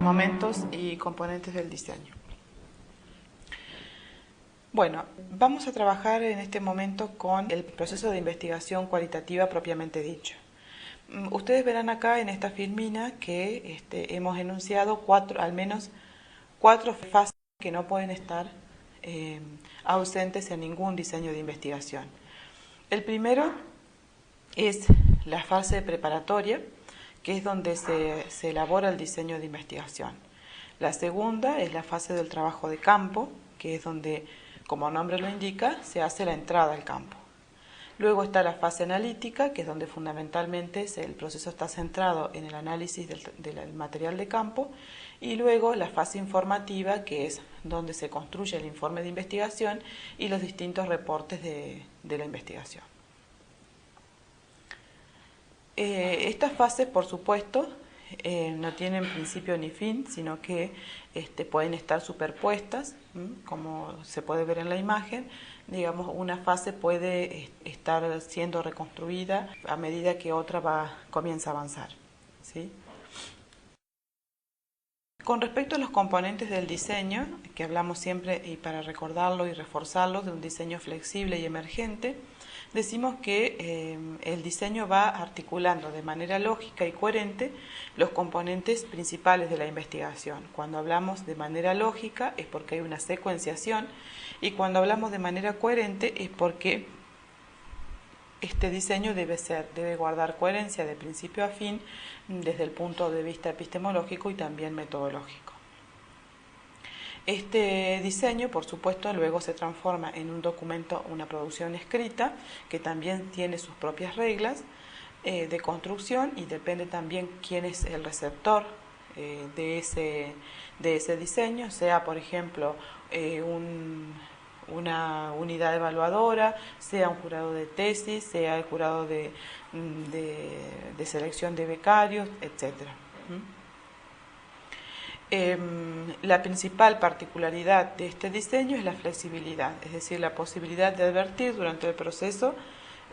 Momentos y componentes del diseño. Bueno, vamos a trabajar en este momento con el proceso de investigación cualitativa propiamente dicho. Ustedes verán acá en esta filmina que hemos enunciado al menos cuatro fases que no pueden estar ausentes en ningún diseño de investigación. El primero es la fase preparatoria, que es donde se elabora el diseño de investigación. La segunda es la fase del trabajo de campo, que es donde, como el nombre lo indica, se hace la entrada al campo. Luego está la fase analítica, que es donde fundamentalmente el proceso está centrado en el análisis del material de campo, y luego la fase informativa, que es donde se construye el informe de investigación y los distintos reportes de la investigación. Estas fases, por supuesto, no tienen principio ni fin, sino que pueden estar superpuestas, como se puede ver en la imagen. Digamos, una fase puede estar siendo reconstruida a medida que otra comienza a avanzar, ¿sí? Con respecto a los componentes del diseño, que hablamos siempre, y para recordarlo y reforzarlo, de un diseño flexible y emergente, decimos que el diseño va articulando de manera lógica y coherente los componentes principales de la investigación. Cuando hablamos de manera lógica es porque hay una secuenciación, y cuando hablamos de manera coherente es porque este diseño debe guardar coherencia de principio a fin desde el punto de vista epistemológico y también metodológico. Este diseño, por supuesto, luego se transforma en un documento, una producción escrita, que también tiene sus propias reglas de construcción, y depende también quién es el receptor de ese diseño, sea, por ejemplo, una unidad evaluadora, sea un jurado de tesis, sea el jurado de selección de becarios, etc. La principal particularidad de este diseño es la flexibilidad, es decir, la posibilidad de advertir durante el proceso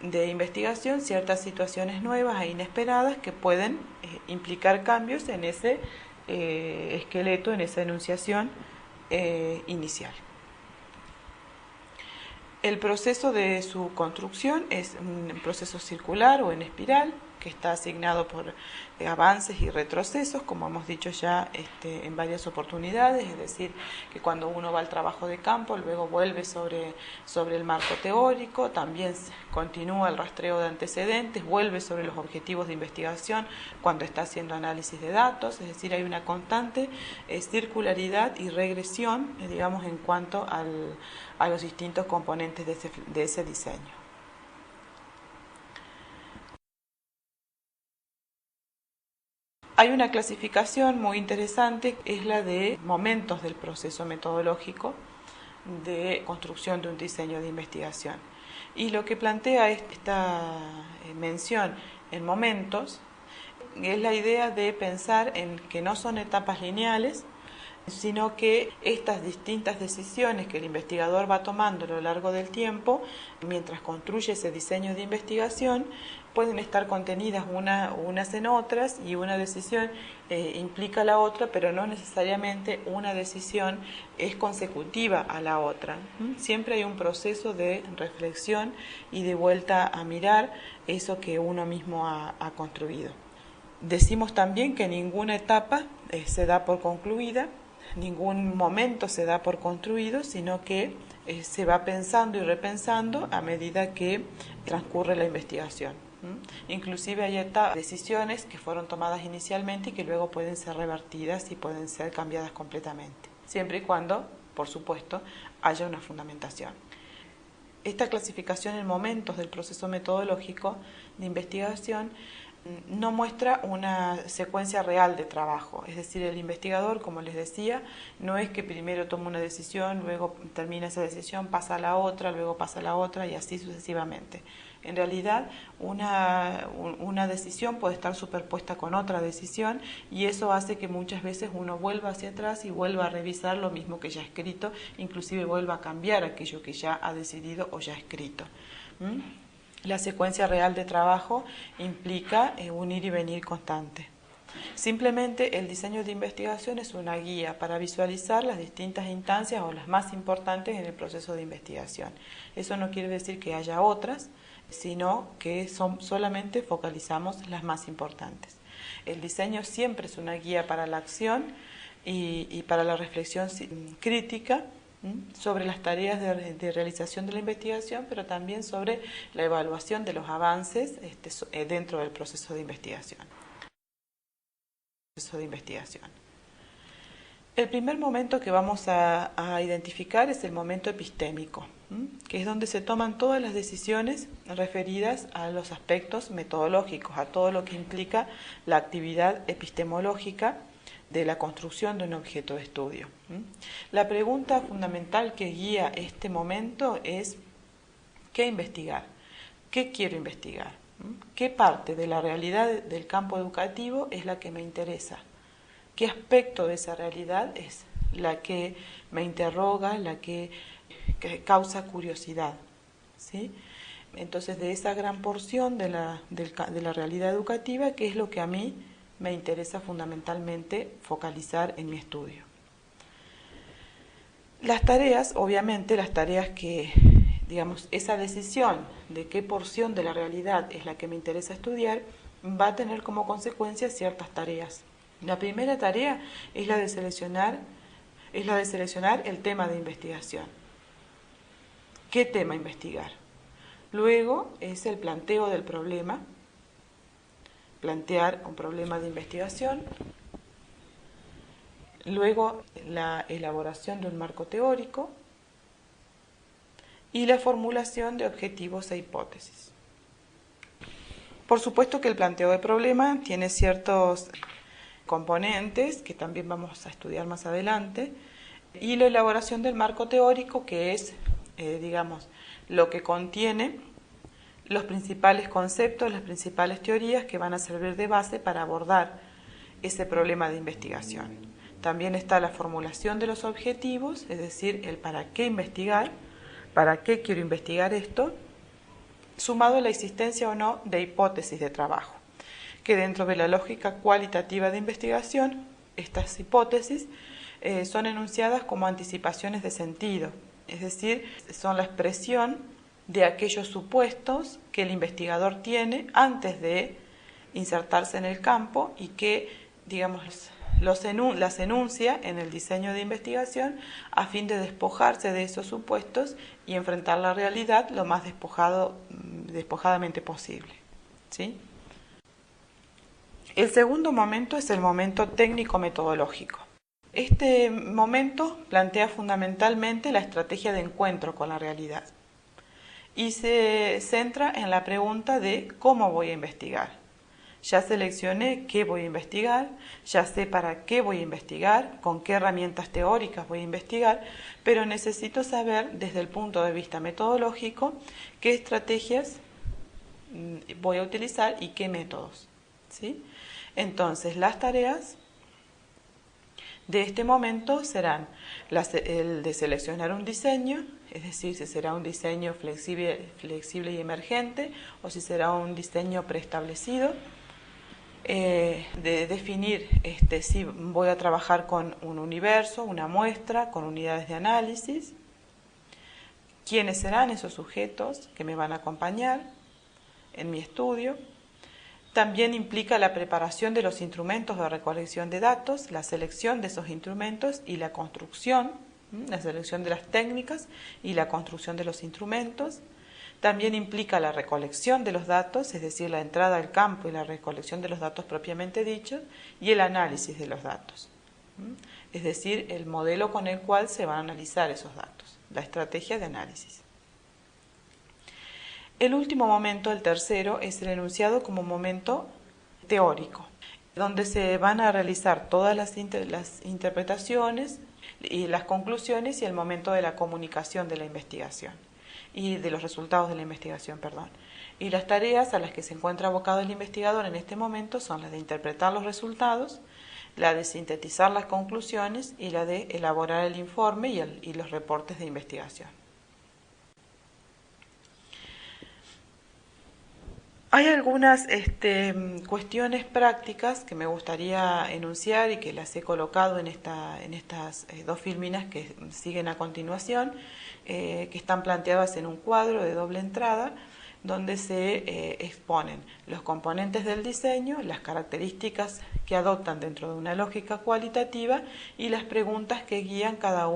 de investigación ciertas situaciones nuevas e inesperadas que pueden implicar cambios en ese esqueleto, en esa enunciación inicial. El proceso de su construcción es un proceso circular o en espiral, que está asignado por avances y retrocesos, como hemos dicho ya en varias oportunidades, es decir, que cuando uno va al trabajo de campo, luego vuelve sobre el marco teórico, también continúa el rastreo de antecedentes, vuelve sobre los objetivos de investigación cuando está haciendo análisis de datos, es decir, hay una constante circularidad y regresión, digamos, en cuanto a los distintos componentes de ese diseño. Hay una clasificación muy interesante, es la de momentos del proceso metodológico de construcción de un diseño de investigación. Y lo que plantea esta mención en momentos es la idea de pensar en que no son etapas lineales, sino que estas distintas decisiones que el investigador va tomando a lo largo del tiempo, mientras construye ese diseño de investigación, pueden estar contenidas unas en otras, y una decisión implica la otra, pero no necesariamente una decisión es consecutiva a la otra. Siempre hay un proceso de reflexión y de vuelta a mirar eso que uno mismo ha construido. Decimos también que ninguna etapa se da por concluida, ningún momento se da por construido, sino que se va pensando y repensando a medida que transcurre la investigación. Inclusive hay decisiones que fueron tomadas inicialmente y que luego pueden ser revertidas y pueden ser cambiadas completamente, siempre y cuando, por supuesto, haya una fundamentación. Esta clasificación en momentos del proceso metodológico de investigación no muestra una secuencia real de trabajo, es decir, el investigador, como les decía, no es que primero toma una decisión, luego termina esa decisión, pasa a la otra, luego pasa a la otra y así sucesivamente. En realidad, una decisión puede estar superpuesta con otra decisión, y eso hace que muchas veces uno vuelva hacia atrás y vuelva a revisar lo mismo que ya ha escrito, inclusive vuelva a cambiar aquello que ya ha decidido o ya ha escrito. La secuencia real de trabajo implica un ir y venir constante. Simplemente el diseño de investigación es una guía para visualizar las distintas instancias o las más importantes en el proceso de investigación. Eso no quiere decir que haya otras, sino que solamente focalizamos las más importantes. El diseño siempre es una guía para la acción y para la reflexión crítica sobre las tareas de realización de la investigación, pero también sobre la evaluación de los avances dentro del proceso de investigación. El primer momento que vamos a identificar es el momento epistémico, que es donde se toman todas las decisiones referidas a los aspectos metodológicos, a todo lo que implica la actividad epistemológica de la construcción de un objeto de estudio. La pregunta fundamental que guía este momento es: ¿qué investigar? ¿Qué quiero investigar? ¿Qué parte de la realidad del campo educativo es la que me interesa? ¿Qué aspecto de esa realidad es la que me interroga, la que causa curiosidad? ¿Sí? Entonces, de esa gran porción de la realidad educativa, ¿qué es lo que a mí me interesa fundamentalmente focalizar en mi estudio? Las tareas, obviamente, las tareas que, digamos, esa decisión de qué porción de la realidad es la que me interesa estudiar, va a tener como consecuencia ciertas tareas. La primera tarea es la de seleccionar el tema de investigación. ¿Qué tema investigar? Luego es el planteo del problema, plantear un problema de investigación. Luego la elaboración de un marco teórico y la formulación de objetivos e hipótesis. Por supuesto que el planteo de problema tiene ciertos componentes que también vamos a estudiar más adelante, y la elaboración del marco teórico, que es, digamos, lo que contiene los principales conceptos, las principales teorías que van a servir de base para abordar ese problema de investigación. También está la formulación de los objetivos, es decir, el para qué investigar, para qué quiero investigar esto, sumado a la existencia o no de hipótesis de trabajo, que dentro de la lógica cualitativa de investigación, estas hipótesis son enunciadas como anticipaciones de sentido, es decir, son la expresión de aquellos supuestos que el investigador tiene antes de insertarse en el campo y que, digamos, las enuncia en el diseño de investigación a fin de despojarse de esos supuestos y enfrentar la realidad lo más despojadamente posible. ¿Sí? El segundo momento es el momento técnico-metodológico. Este momento plantea fundamentalmente la estrategia de encuentro con la realidad y se centra en la pregunta de cómo voy a investigar. Ya seleccioné qué voy a investigar, ya sé para qué voy a investigar, con qué herramientas teóricas voy a investigar, pero necesito saber desde el punto de vista metodológico qué estrategias voy a utilizar y qué métodos. ¿Sí? Entonces, las tareas de este momento serán el de seleccionar un diseño, es decir, si será un diseño flexible y emergente o si será un diseño preestablecido, de definir si voy a trabajar con un universo, una muestra, con unidades de análisis, quiénes serán esos sujetos que me van a acompañar en mi estudio. También implica la preparación de los instrumentos de recolección de datos, la selección de esos instrumentos y la construcción, la selección de las técnicas y la construcción de los instrumentos. También implica la recolección de los datos, es decir, la entrada al campo y la recolección de los datos propiamente dichos, y el análisis de los datos, es decir, el modelo con el cual se van a analizar esos datos, la estrategia de análisis. El último momento, el tercero, es el enunciado como momento teórico, donde se van a realizar todas las interpretaciones y las conclusiones y el momento de la comunicación de la investigación y de los resultados de la investigación, Y las tareas a las que se encuentra abocado el investigador en este momento son las de interpretar los resultados, la de sintetizar las conclusiones y la de elaborar el informe y los reportes de investigación. Hay algunas cuestiones prácticas que me gustaría enunciar y que las he colocado en estas dos filminas que siguen a continuación, que están planteadas en un cuadro de doble entrada, donde se exponen los componentes del diseño, las características que adoptan dentro de una lógica cualitativa y las preguntas que guían cada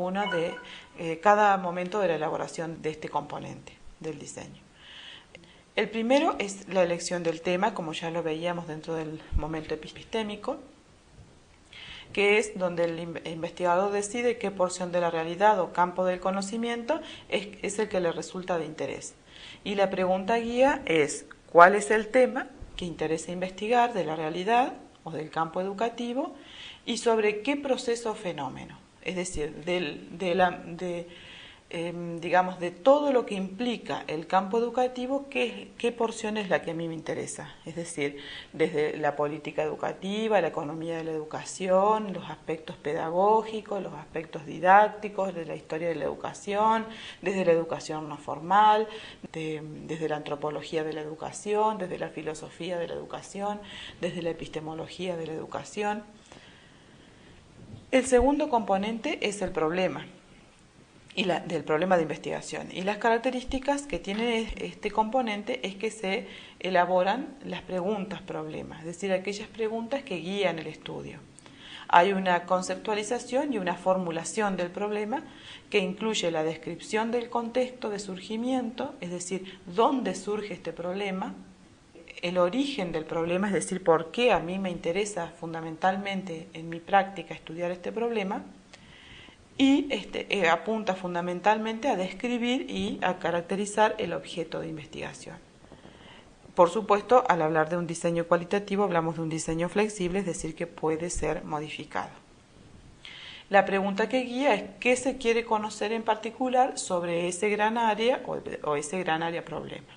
momento de la elaboración de este componente del diseño. El primero es la elección del tema, como ya lo veíamos dentro del momento epistémico, que es donde el investigador decide qué porción de la realidad o campo del conocimiento es el que le resulta de interés. Y la pregunta guía es: ¿cuál es el tema que interesa investigar de la realidad o del campo educativo y sobre qué proceso o fenómeno? Es decir, digamos, de todo lo que implica el campo educativo, qué porción es la que a mí me interesa. Es decir, desde la política educativa, la economía de la educación, los aspectos pedagógicos, los aspectos didácticos, de la historia de la educación, desde la educación no formal, desde la antropología de la educación, desde la filosofía de la educación, desde la epistemología de la educación. El segundo componente es el problema. Del problema de investigación. Y las características que tiene este componente es que se elaboran las preguntas problema, es decir, aquellas preguntas que guían el estudio. Hay una conceptualización y una formulación del problema que incluye la descripción del contexto de surgimiento, es decir, dónde surge este problema, el origen del problema, es decir, por qué a mí me interesa fundamentalmente en mi práctica estudiar este problema, y apunta fundamentalmente a describir y a caracterizar el objeto de investigación. Por supuesto, al hablar de un diseño cualitativo hablamos de un diseño flexible, es decir, que puede ser modificado. La pregunta que guía es qué se quiere conocer en particular sobre ese gran área o ese gran área problema.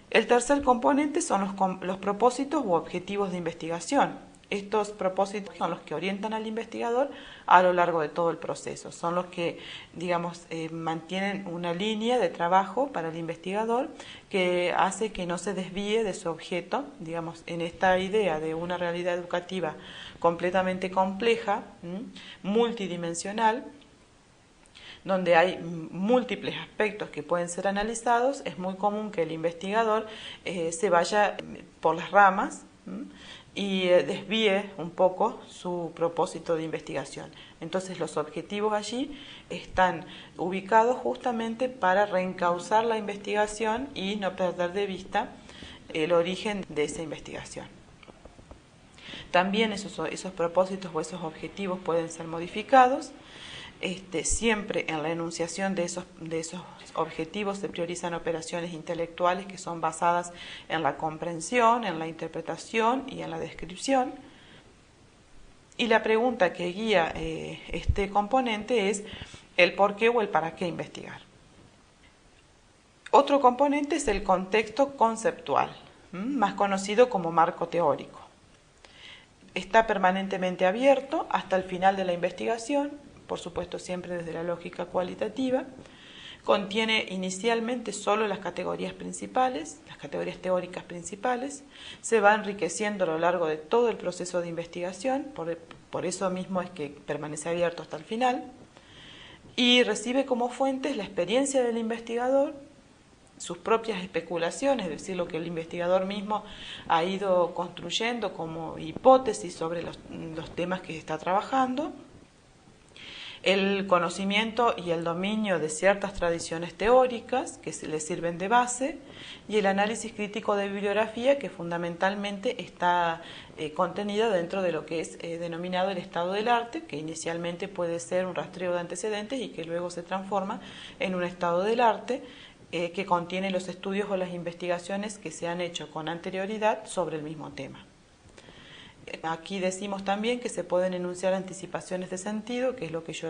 El tercer componente son los propósitos u objetivos de investigación. Estos propósitos son los que orientan al investigador a lo largo de todo el proceso. Son los que, digamos, mantienen una línea de trabajo para el investigador que hace que no se desvíe de su objeto, digamos, en esta idea de una realidad educativa completamente compleja, multidimensional, donde hay múltiples aspectos que pueden ser analizados. Es muy común que el investigador se vaya por las ramas y desvíe un poco su propósito de investigación. Entonces los objetivos allí están ubicados justamente para reencauzar la investigación y no perder de vista el origen de esa investigación. También esos propósitos o esos objetivos pueden ser modificados. Siempre en la enunciación de esos objetivos se priorizan operaciones intelectuales que son basadas en la comprensión, en la interpretación y en la descripción. Y la pregunta que guía este componente es el por qué o el para qué investigar. Otro componente es el contexto conceptual, más conocido como marco teórico. Está permanentemente abierto hasta el final de la investigación, por supuesto siempre desde la lógica cualitativa. Contiene inicialmente solo las categorías principales, las categorías teóricas principales. Se va enriqueciendo a lo largo de todo el proceso de investigación, por eso mismo es que permanece abierto hasta el final. Y recibe como fuentes la experiencia del investigador, sus propias especulaciones, es decir, lo que el investigador mismo ha ido construyendo como hipótesis sobre los temas que está trabajando, el conocimiento y el dominio de ciertas tradiciones teóricas que le sirven de base, y el análisis crítico de bibliografía, que fundamentalmente está contenida dentro de lo que es denominado el estado del arte, que inicialmente puede ser un rastreo de antecedentes y que luego se transforma en un estado del arte que contiene los estudios o las investigaciones que se han hecho con anterioridad sobre el mismo tema. Aquí decimos también que se pueden enunciar anticipaciones de sentido, que es lo que yo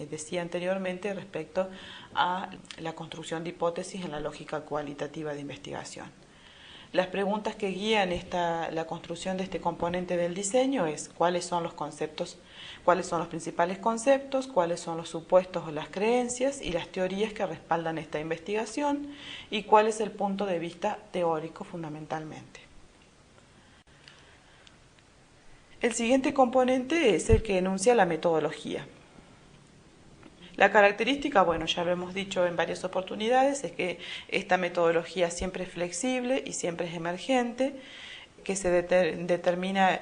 decía anteriormente respecto a la construcción de hipótesis en la lógica cualitativa de investigación. Las preguntas que guían la construcción de este componente del diseño es cuáles son los conceptos, cuáles son los principales conceptos, cuáles son los supuestos o las creencias y las teorías que respaldan esta investigación y cuál es el punto de vista teórico fundamentalmente. El siguiente componente es el que enuncia la metodología. La característica, bueno, ya lo hemos dicho en varias oportunidades, es que esta metodología siempre es flexible y siempre es emergente, que se determina,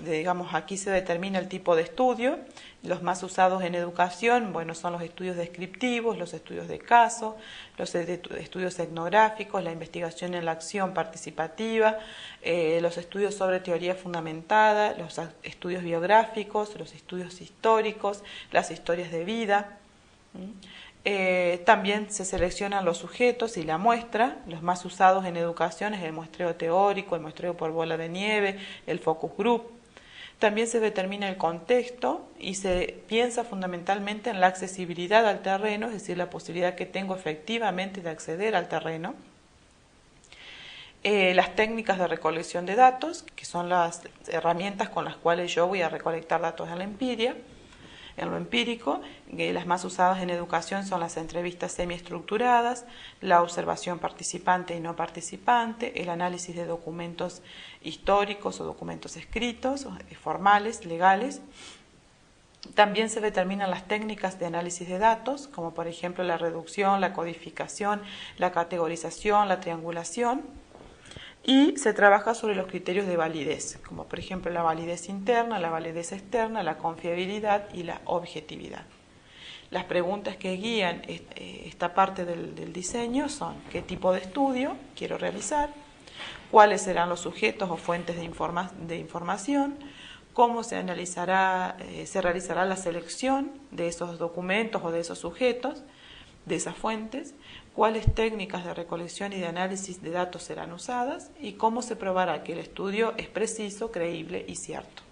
digamos, aquí se determina el tipo de estudio. Los más usados en educación, bueno, son los estudios descriptivos, los estudios de caso, los estudios etnográficos, la investigación en la acción participativa, los estudios sobre teoría fundamentada, los estudios biográficos, los estudios históricos, las historias de vida. También se seleccionan los sujetos y la muestra. Los más usados en educación es el muestreo teórico, el muestreo por bola de nieve, el focus group. También se determina el contexto y se piensa fundamentalmente en la accesibilidad al terreno, es decir, la posibilidad que tengo efectivamente de acceder al terreno. Las técnicas de recolección de datos, que son las herramientas con las cuales yo voy a recolectar datos en la empiria. En lo empírico, las más usadas en educación son las entrevistas semiestructuradas, la observación participante y no participante, el análisis de documentos históricos o documentos escritos, formales, legales. También se determinan las técnicas de análisis de datos, como por ejemplo la reducción, la codificación, la categorización, la triangulación. Y se trabaja sobre los criterios de validez, como por ejemplo la validez interna, la validez externa, la confiabilidad y la objetividad. Las preguntas que guían esta parte del diseño son: ¿qué tipo de estudio quiero realizar? ¿Cuáles serán los sujetos o fuentes de información? ¿Cómo se realizará la selección de esos documentos o de esos sujetos, de esas fuentes? ¿Cuáles técnicas de recolección y de análisis de datos serán usadas? Y cómo se probará que el estudio es preciso, creíble y cierto.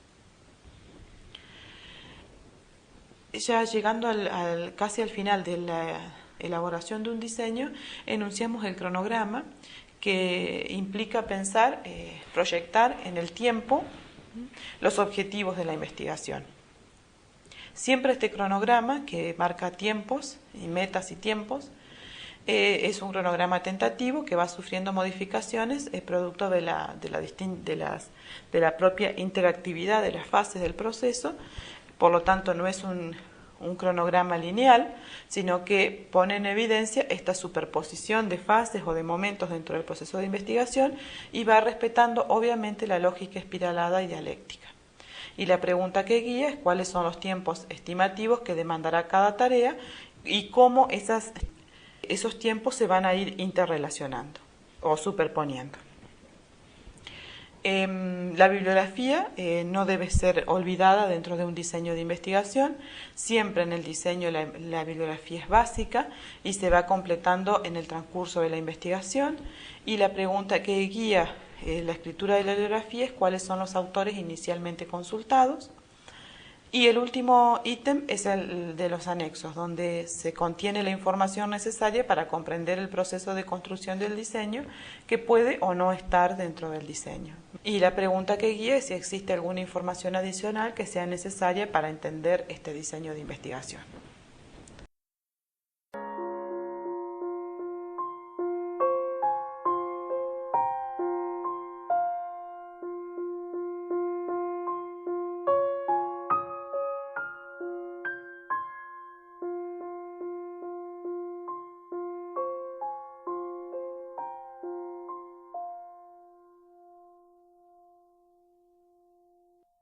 Ya llegando casi al final de la elaboración de un diseño, enunciamos el cronograma, que implica pensar, proyectar en el tiempo los objetivos de la investigación. Siempre este cronograma, que marca tiempos y metas y tiempos, es un cronograma tentativo que va sufriendo modificaciones, es producto de la propia interactividad de las fases del proceso. Por lo tanto, no es un cronograma lineal, sino que pone en evidencia esta superposición de fases o de momentos dentro del proceso de investigación y va respetando obviamente la lógica espiralada y dialéctica. Y la pregunta que guía es cuáles son los tiempos estimativos que demandará cada tarea y cómo esos tiempos se van a ir interrelacionando o superponiendo. La bibliografía no debe ser olvidada dentro de un diseño de investigación. Siempre en el diseño la bibliografía es básica y se va completando en el transcurso de la investigación. Y la pregunta que guía la escritura de la bibliografía es cuáles son los autores inicialmente consultados. Y el último ítem es el de los anexos, donde se contiene la información necesaria para comprender el proceso de construcción del diseño, que puede o no estar dentro del diseño. Y la pregunta que guía es si existe alguna información adicional que sea necesaria para entender este diseño de investigación.